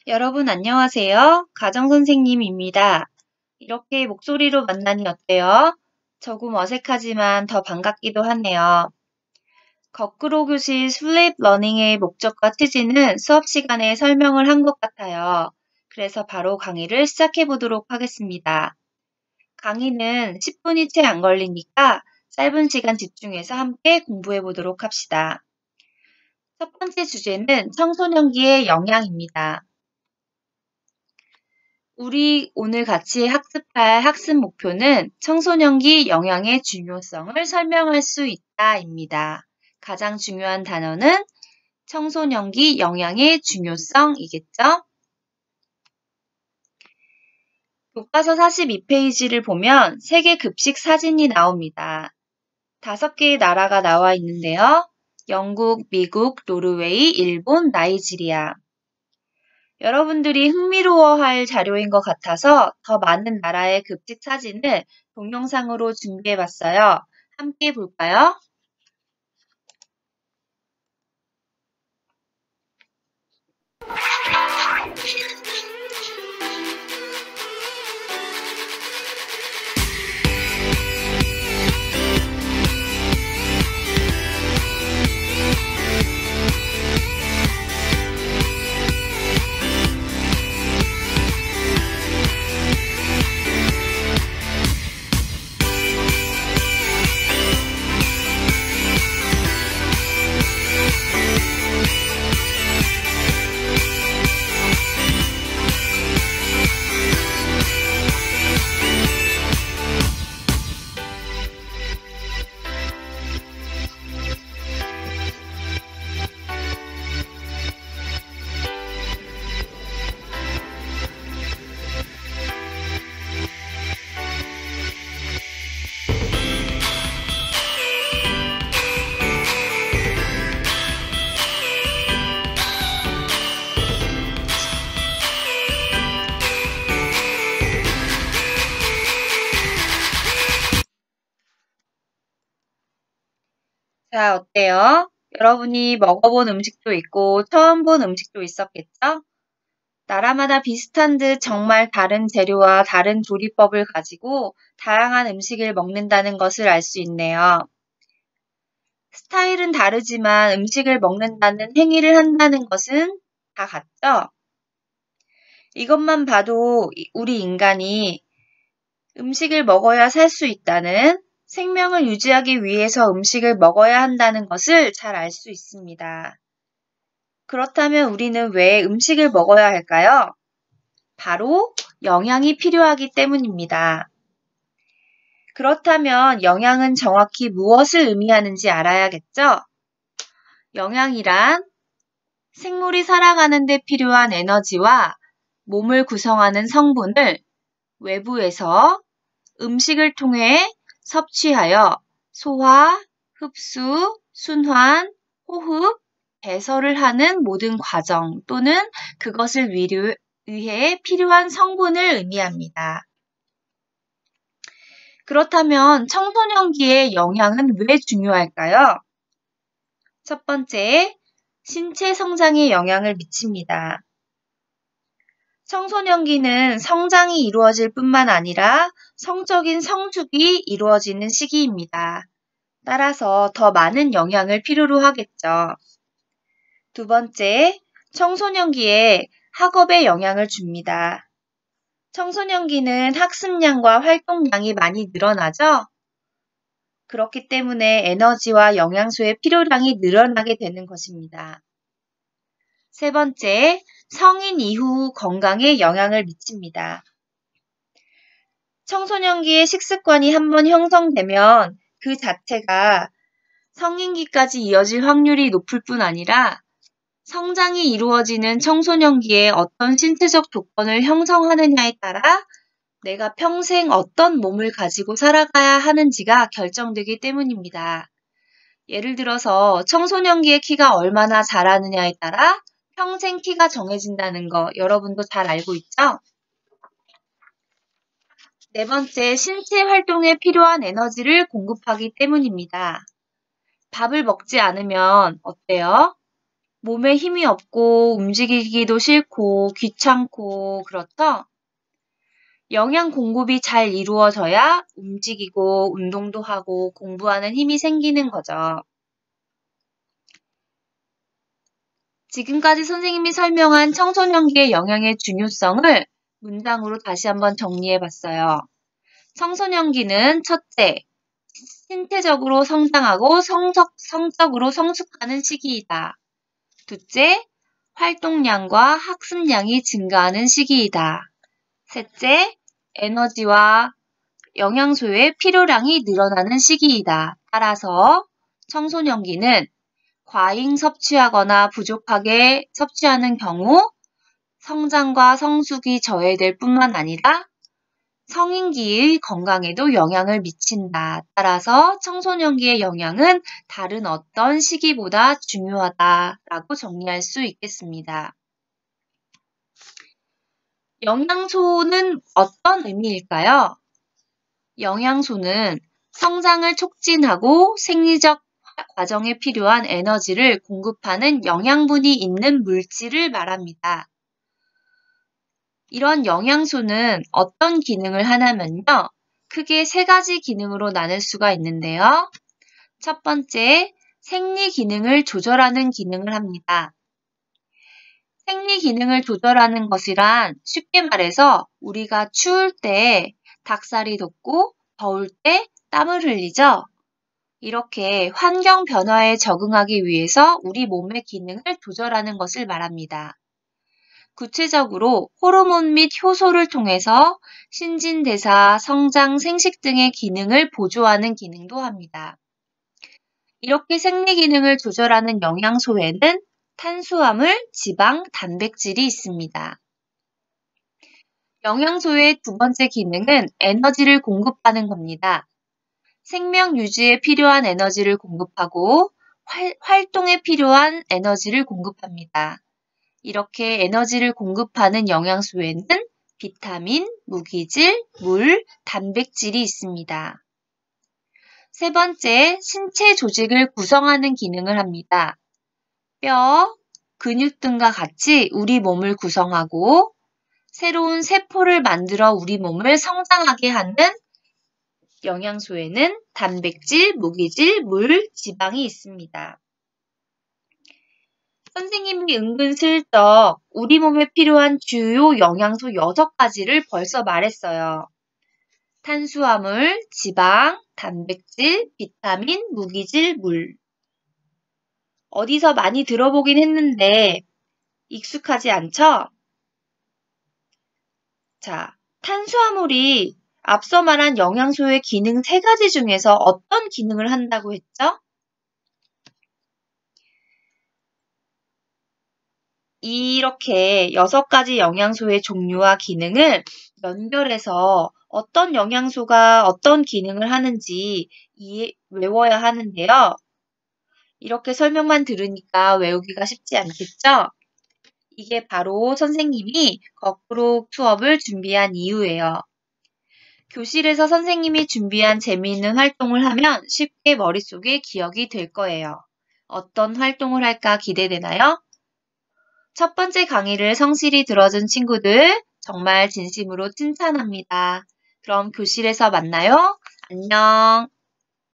여러분 안녕하세요. 가정선생님입니다. 이렇게 목소리로 만나니 어때요? 조금 어색하지만 더 반갑기도 하네요. 거꾸로 교실 슬립 러닝의 목적과 취지는 수업 시간에 설명을 한 것 같아요. 그래서 바로 강의를 시작해 보도록 하겠습니다. 강의는 10분이 채 안 걸리니까 짧은 시간 집중해서 함께 공부해 보도록 합시다. 첫 번째 주제는 청소년기의 영향입니다. 우리 오늘 같이 학습할 학습 목표는 청소년기 영양의 중요성을 설명할 수 있다입니다. 가장 중요한 단어는 청소년기 영양의 중요성이겠죠? 교과서 42페이지를 보면 세계 급식 사진이 나옵니다. 5개의 나라가 나와 있는데요. 영국, 미국, 노르웨이, 일본, 나이지리아. 여러분들이 흥미로워할 자료인 것 같아서 더 많은 나라의 급식 사진을 동영상으로 준비해봤어요. 함께 볼까요? 자, 어때요? 여러분이 먹어본 음식도 있고 처음 본 음식도 있었겠죠? 나라마다 비슷한 듯 정말 다른 재료와 다른 조리법을 가지고 다양한 음식을 먹는다는 것을 알 수 있네요. 스타일은 다르지만 음식을 먹는다는 행위를 한다는 것은 다 같죠? 이것만 봐도 우리 인간이 음식을 먹어야 살 수 있다는, 생명을 유지하기 위해서 음식을 먹어야 한다는 것을 잘 알 수 있습니다. 그렇다면 우리는 왜 음식을 먹어야 할까요? 바로 영양이 필요하기 때문입니다. 그렇다면 영양은 정확히 무엇을 의미하는지 알아야겠죠? 영양이란 생물이 살아가는 데 필요한 에너지와 몸을 구성하는 성분을 외부에서 음식을 통해 섭취하여 소화, 흡수, 순환, 호흡, 배설을 하는 모든 과정 또는 그것을 위해 필요한 성분을 의미합니다. 그렇다면 청소년기의 영양은 왜 중요할까요? 첫 번째, 신체 성장에 영향을 미칩니다. 청소년기는 성장이 이루어질 뿐만 아니라 성적인 성숙이 이루어지는 시기입니다. 따라서 더 많은 영양을 필요로 하겠죠. 두 번째, 청소년기에 학업에 영향을 줍니다. 청소년기는 학습량과 활동량이 많이 늘어나죠? 그렇기 때문에 에너지와 영양소의 필요량이 늘어나게 되는 것입니다. 세 번째, 성인 이후 건강에 영향을 미칩니다. 청소년기의 식습관이 한번 형성되면 그 자체가 성인기까지 이어질 확률이 높을 뿐 아니라 성장이 이루어지는 청소년기에 어떤 신체적 조건을 형성하느냐에 따라 내가 평생 어떤 몸을 가지고 살아가야 하는지가 결정되기 때문입니다. 예를 들어서 청소년기의 키가 얼마나 자라느냐에 따라 평생 키가 정해진다는 거 여러분도 잘 알고 있죠? 네 번째, 신체 활동에 필요한 에너지를 공급하기 때문입니다. 밥을 먹지 않으면 어때요? 몸에 힘이 없고 움직이기도 싫고 귀찮고 그렇죠? 영양 공급이 잘 이루어져야 움직이고 운동도 하고 공부하는 힘이 생기는 거죠. 지금까지 선생님이 설명한 청소년기의 영양의 중요성을 문장으로 다시 한번 정리해 봤어요. 청소년기는 첫째, 신체적으로 성장하고 성적으로 성숙하는 시기이다. 둘째, 활동량과 학습량이 증가하는 시기이다. 셋째, 에너지와 영양소의 필요량이 늘어나는 시기이다. 따라서 청소년기는 과잉 섭취하거나 부족하게 섭취하는 경우 성장과 성숙이 저해될 뿐만 아니라 성인기의 건강에도 영향을 미친다. 따라서 청소년기의 영양은 다른 어떤 시기보다 중요하다라고 정리할 수 있겠습니다. 영양소는 어떤 의미일까요? 영양소는 성장을 촉진하고 생리적 과정에 필요한 에너지를 공급하는 영양분이 있는 물질을 말합니다. 이런 영양소는 어떤 기능을 하냐면요. 크게 세 가지 기능으로 나눌 수가 있는데요. 첫 번째, 생리 기능을 조절하는 기능을 합니다. 생리 기능을 조절하는 것이란 쉽게 말해서 우리가 추울 때 닭살이 돋고 더울 때 땀을 흘리죠. 이렇게 환경 변화에 적응하기 위해서 우리 몸의 기능을 조절하는 것을 말합니다. 구체적으로 호르몬 및 효소를 통해서 신진대사, 성장, 생식 등의 기능을 보조하는 기능도 합니다. 이렇게 생리 기능을 조절하는 영양소에는 탄수화물, 지방, 단백질이 있습니다. 영양소의 두 번째 기능은 에너지를 공급하는 겁니다. 생명 유지에 필요한 에너지를 공급하고 활동에 필요한 에너지를 공급합니다. 이렇게 에너지를 공급하는 영양소에는 비타민, 무기질, 물, 단백질이 있습니다. 세 번째, 신체 조직을 구성하는 기능을 합니다. 뼈, 근육 등과 같이 우리 몸을 구성하고 새로운 세포를 만들어 우리 몸을 성장하게 하는 영양소에는 단백질, 무기질, 물, 지방이 있습니다. 선생님이 은근슬쩍 우리 몸에 필요한 주요 영양소 6가지를 벌써 말했어요. 탄수화물, 지방, 단백질, 비타민, 무기질, 물. 어디서 많이 들어보긴 했는데 익숙하지 않죠? 자, 탄수화물이 앞서 말한 영양소의 기능 3가지 중에서 어떤 기능을 한다고 했죠? 이렇게 6가지 영양소의 종류와 기능을 연결해서 어떤 영양소가 어떤 기능을 하는지 외워야 하는데요. 이렇게 설명만 들으니까 외우기가 쉽지 않겠죠? 이게 바로 선생님이 거꾸로 수업을 준비한 이유예요. 교실에서 선생님이 준비한 재미있는 활동을 하면 쉽게 머릿속에 기억이 될 거예요. 어떤 활동을 할까 기대되나요? 첫 번째 강의를 성실히 들어준 친구들 정말 진심으로 칭찬합니다. 그럼 교실에서 만나요. 안녕.